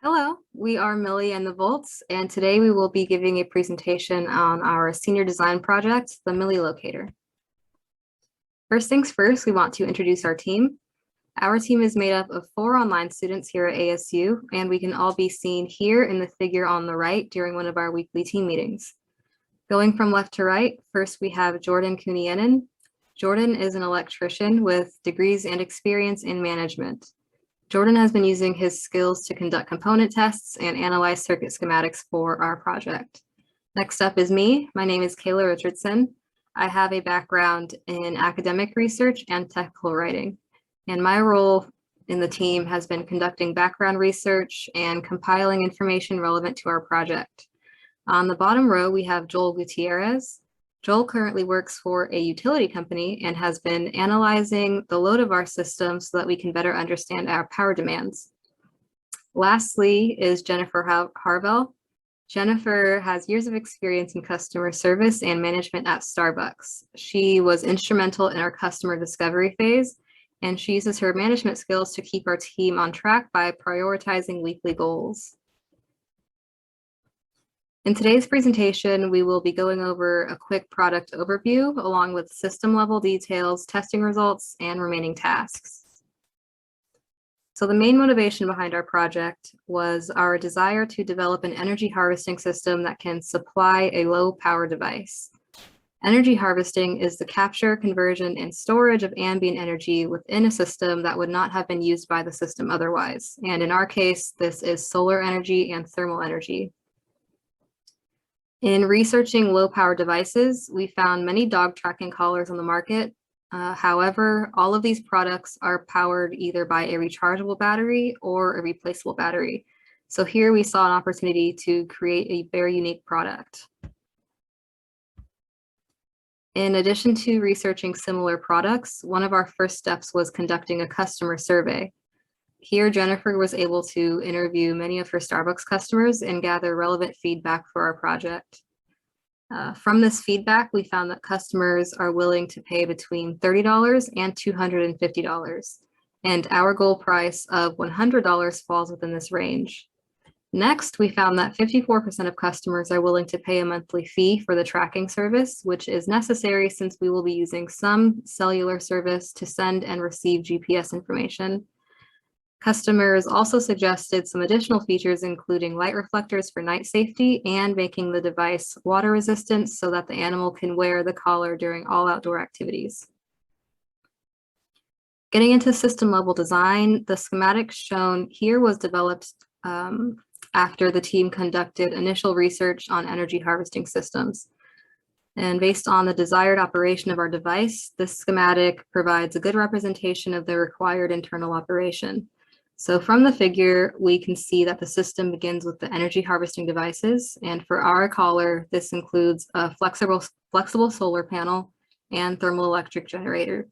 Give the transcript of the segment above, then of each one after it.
Hello, we are Millie and the Volts, and today we will be giving a presentation on our senior design project, the Milli Locator. First things first, we want to introduce our team. Our team is made up of 4 online students here at ASU, and we can all be seen here in the figure on the right during one of our weekly team meetings. Going from left to right, first we have Jordan Kunienen. Jordan is an electrician with degrees and experience in management. Jordan has been using his skills to conduct component tests and analyze circuit schematics for our project. Next up is me. My name is Kayla Richardson. I have a background in academic research and technical writing, and my role in the team has been conducting background research and compiling information relevant to our project. On the bottom row, we have Joel Gutierrez. Joel currently works for a utility company and has been analyzing the load of our system so that we can better understand our power demands. Lastly is Jennifer Harvell. Jennifer has years of experience in customer service and management at Starbucks. She was instrumental in our customer discovery phase, and she uses her management skills to keep our team on track by prioritizing weekly goals. In today's presentation, we will be going over a quick product overview along with system level details, testing results, and remaining tasks. So the main motivation behind our project was our desire to develop an energy harvesting system that can supply a low power device. Energy harvesting is the capture, conversion, and storage of ambient energy within a system that would not have been used by the system otherwise. And in our case, this is solar energy and thermal energy. In researching low power devices, we found many dog tracking collars on the market. However, all of these products are powered either by a rechargeable battery or a replaceable battery. So here we saw an opportunity to create a very unique product. In addition to researching similar products, one of our first steps was conducting a customer survey. Here, Jennifer was able to interview many of her Starbucks customers and gather relevant feedback for our project. From this feedback, we found that customers are willing to pay between $30 and $250, and our goal price of $100 falls within this range. Next, we found that 54% of customers are willing to pay a monthly fee for the tracking service, which is necessary since we will be using some cellular service to send and receive GPS information. Customers also suggested some additional features, including light reflectors for night safety and making the device water resistant so that the animal can wear the collar during all outdoor activities. Getting into system level design, the schematic shown here was developed after the team conducted initial research on energy harvesting systems. And based on the desired operation of our device, this schematic provides a good representation of the required internal operation. So from the figure, we can see that the system begins with the energy harvesting devices. And for our collar, this includes a flexible solar panel and thermal electric generator.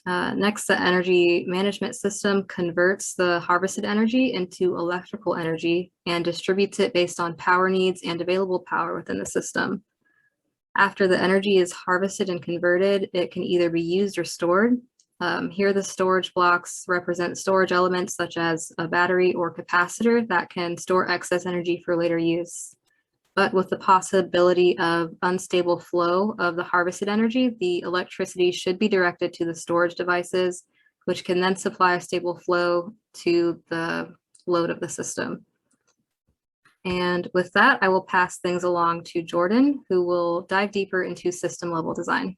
Next, the energy management system converts the harvested energy into electrical energy and distributes it based on power needs and available power within the system. After the energy is harvested and converted, it can either be used or stored. Here, the storage blocks represent storage elements such as a battery or capacitor that can store excess energy for later use. But with the possibility of unstable flow of the harvested energy, the electricity should be directed to the storage devices, which can then supply a stable flow to the load of the system. And with that, I will pass things along to Jordan, who will dive deeper into system level design.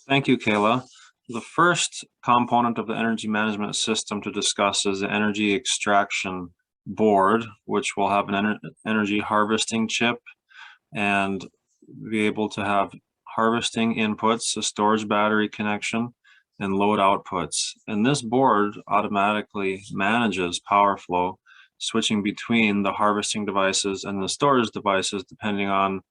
Thank you, Kayla. The first component of the energy management system to discuss is the energy extraction board, which will have an energy harvesting chip and be able to have harvesting inputs, a storage battery connection, and load outputs. And this board automatically manages power flow, switching between the harvesting devices and the storage devices depending on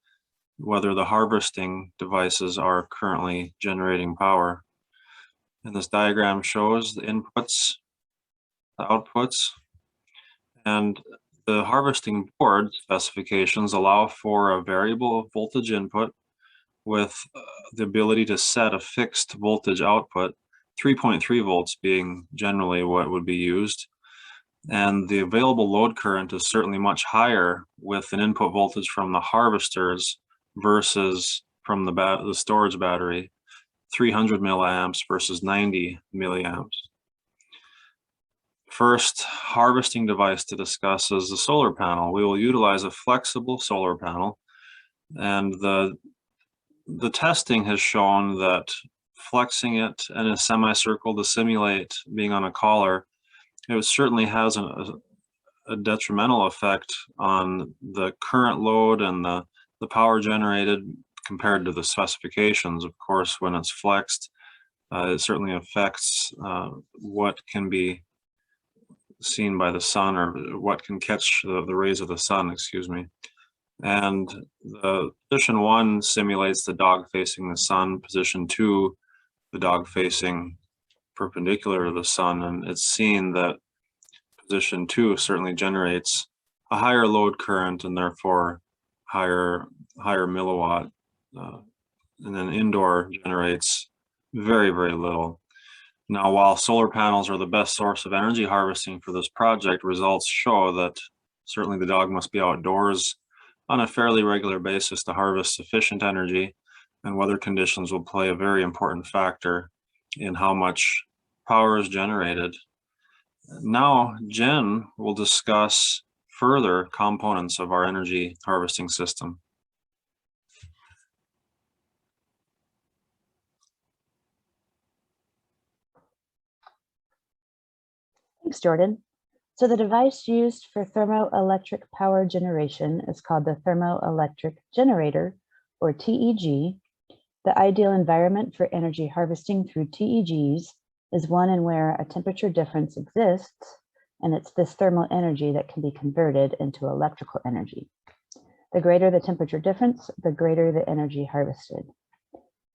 whether the harvesting devices are currently generating power. And this diagram shows the inputs, the outputs, and the harvesting board specifications allow for a variable voltage input with the ability to set a fixed voltage output 3.3 volts being generally what would be used. And the available load current is certainly much higher with an input voltage from the harvesters versus from the storage battery, 300 milliamps versus 90 milliamps. First harvesting device to discuss is the solar panel. We will utilize a flexible solar panel, and the testing has shown that flexing it in a semicircle to simulate being on a collar, it certainly has a detrimental effect on the current load and the power generated compared to the specifications. Of course, when it's flexed, it certainly affects what can be seen by the sun, or what can catch the rays of the sun, excuse me. And the position 1 simulates the dog facing the sun, position 2, the dog facing perpendicular to the sun, and it's seen that position 2 certainly generates a higher load current and therefore higher milliwatt, and then indoor generates very, very little. Now, while solar panels are the best source of energy harvesting for this project, results show that certainly the dog must be outdoors on a fairly regular basis to harvest sufficient energy, and weather conditions will play a very important factor in how much power is generated. Now, Jen will discuss further components of our energy harvesting system. Thanks, Jordan. So the device used for thermoelectric power generation is called the thermoelectric generator, or TEG. The ideal environment for energy harvesting through TEGs is one in where a temperature difference exists, and it's this thermal energy that can be converted into electrical energy. The greater the temperature difference, the greater the energy harvested.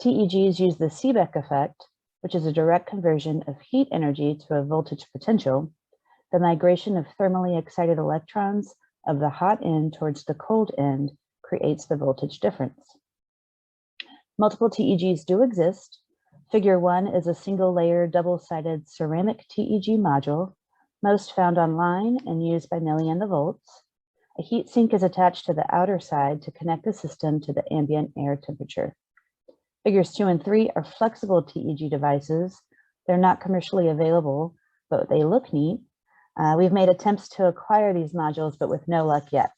TEGs use the Seebeck effect, which is a direct conversion of heat energy to a voltage potential. The migration of thermally excited electrons of the hot end towards the cold end creates the voltage difference. Multiple TEGs do exist. Figure 1 is a single layer double-sided ceramic TEG module, most found online and used by Milli and the Volts. A heat sink is attached to the outer side to connect the system to the ambient air temperature. Figures 2 and 3 are flexible TEG devices. They're not commercially available, but they look neat. We've made attempts to acquire these modules, but with no luck yet.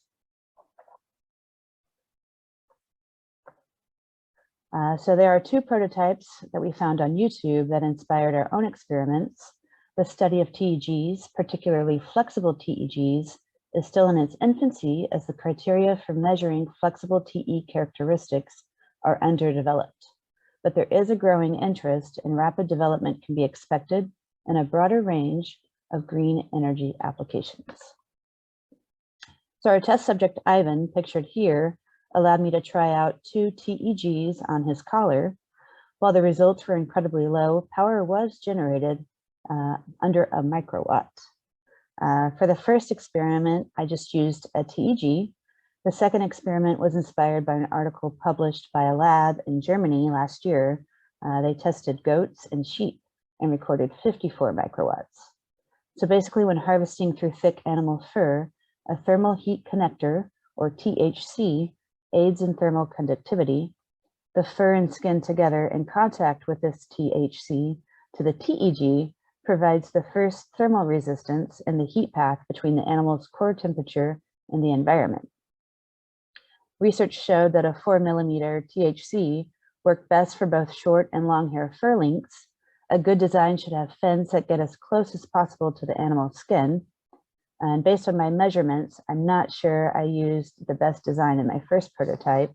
So there are 2 prototypes that we found on YouTube that inspired our own experiments. The study of TEGs, particularly flexible TEGs, is still in its infancy as the criteria for measuring flexible TE characteristics are underdeveloped. But there is a growing interest, and rapid development can be expected in a broader range of green energy applications. So our test subject, Ivan, pictured here, allowed me to try out 2 TEGs on his collar. While the results were incredibly low, power was generated under a microwatt. For the first experiment, I just used a TEG. The second experiment was inspired by an article published by a lab in Germany last year. They tested goats and sheep and recorded 54 microwatts. So basically, when harvesting through thick animal fur, a thermal heat connector, or THC, aids in thermal conductivity. The fur and skin together in contact with this THC to the TEG provides the first thermal resistance in the heat path between the animal's core temperature and the environment. Research showed that a 4 millimeter THC worked best for both short and long hair fur lengths. A good design should have fins that get as close as possible to the animal's skin. And based on my measurements, I'm not sure I used the best design in my first prototype,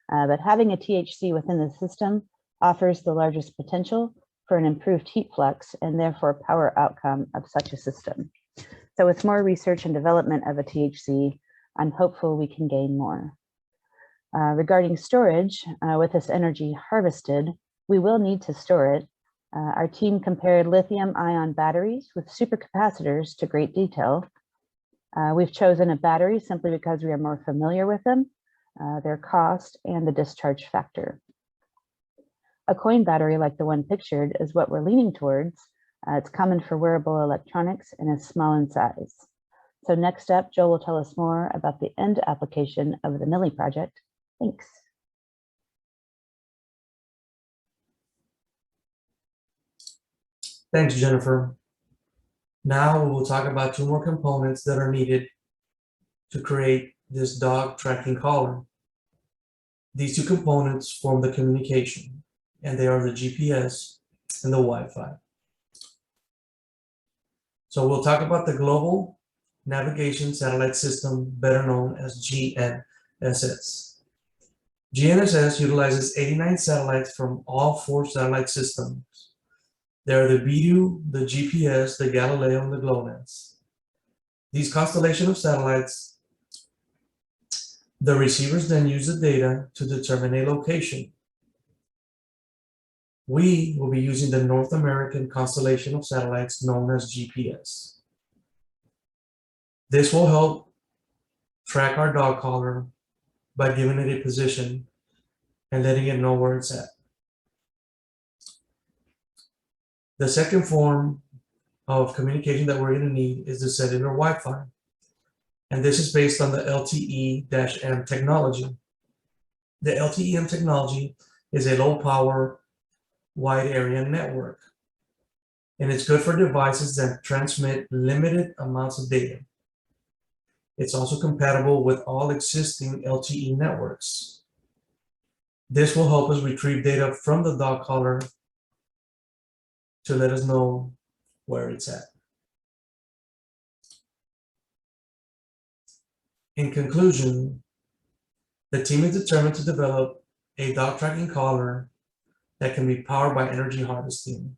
but having a THC within the system offers the largest potential for an improved heat flux and therefore power outcome of such a system. So with more research and development of a THC, I'm hopeful we can gain more. Regarding storage, with this energy harvested, we will need to store it. Our team compared lithium-ion batteries with supercapacitors to great detail. We've chosen a battery simply because we are more familiar with them, their cost, and the discharge factor. A coin battery like the one pictured is what we're leaning towards. It's common for wearable electronics and is small in size. So next up, Joel will tell us more about the end application of the Milli project. Thanks. Thanks, Jennifer. Now we will talk about two more components that are needed to create this dog tracking collar. These two components form the communication, and they are the GPS and the Wi-Fi. So we'll talk about the Global Navigation Satellite System, better known as GNSS. GNSS utilizes 89 satellites from all 4 satellite systems. They are the BDU, the GPS, the Galileo, and the GLONASS. These constellation of satellites, the receivers then use the data to determine a location. We will be using the North American constellation of satellites known as GPS. This will help track our dog collar by giving it a position and letting it know where it's at. The second form of communication that we're going to need is the cellular Wi-Fi. And this is based on the LTE-M technology. The LTE-M technology is a low power, wide area network. And it's good for devices that transmit limited amounts of data. It's also compatible with all existing LTE networks. This will help us retrieve data from the dog collar to let us know where it's at. In conclusion, the team is determined to develop a dog tracking collar that can be powered by energy harvesting.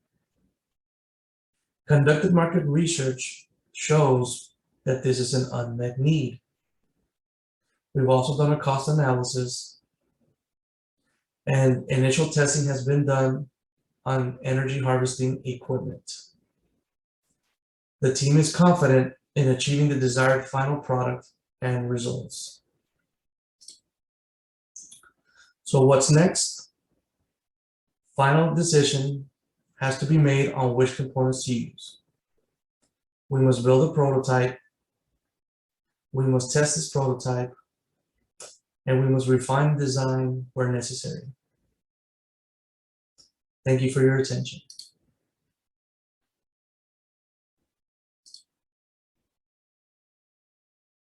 Conducted market research shows that this is an unmet need. We've also done a cost analysis, and initial testing has been done on energy harvesting equipment. The team is confident in achieving the desired final product and results. So what's next? Final decision has to be made on which components to use. We must build a prototype. We must test this prototype, and we must refine the design where necessary. Thank you for your attention.